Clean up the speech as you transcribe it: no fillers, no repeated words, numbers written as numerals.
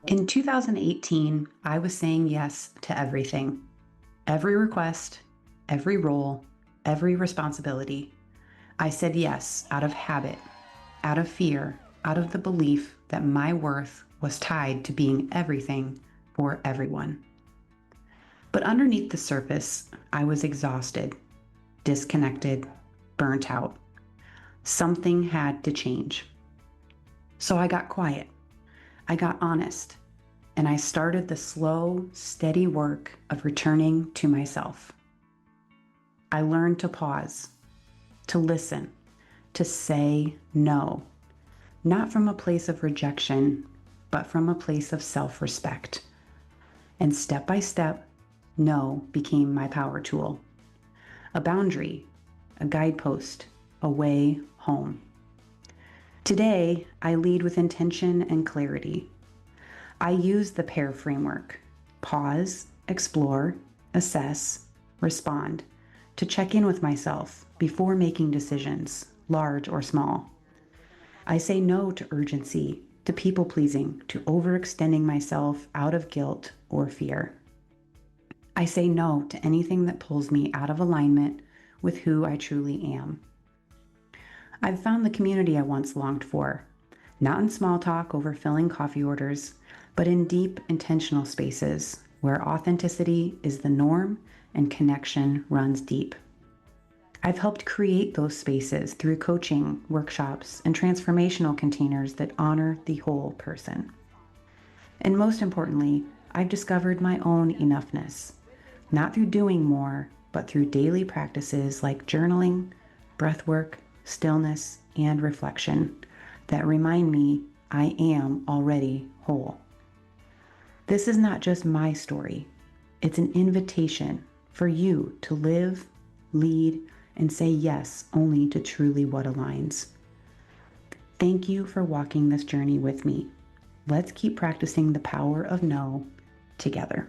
In 2018, I was saying yes to everything, every request, every role, every responsibility. I said yes out of habit, out of fear, out of the belief that my worth was tied to being everything for everyone. But underneath the surface, I was exhausted, disconnected, burnt out. Something had to change. So I got quiet. I got honest. And I started the slow, steady work of returning to myself. I learned to pause, to listen, to say no, not from a place of rejection, but from a place of self-respect. And step by step, no became my power tool, a boundary, a guidepost, a way home. Today, I lead with intention and clarity. I use the P.E.A.R framework, pause, explore, assess, respond, to check in with myself before making decisions, large or small. I say no to urgency, to people-pleasing, to overextending myself out of guilt or fear. I say no to anything that pulls me out of alignment with who I truly am. I've found the community I once longed for, not in small talk over filling coffee orders, but in deep, intentional spaces where authenticity is the norm and connection runs deep. I've helped create those spaces through coaching, workshops, and transformational containers that honor the whole person. And most importantly, I've discovered my own enoughness, not through doing more, but through daily practices like journaling, breathwork, stillness, and reflection that remind me I am already whole. This is not just my story. It's an invitation for you to live, lead, and say yes only to truly what aligns. Thank you for walking this journey with me. Let's keep practicing the power of no together.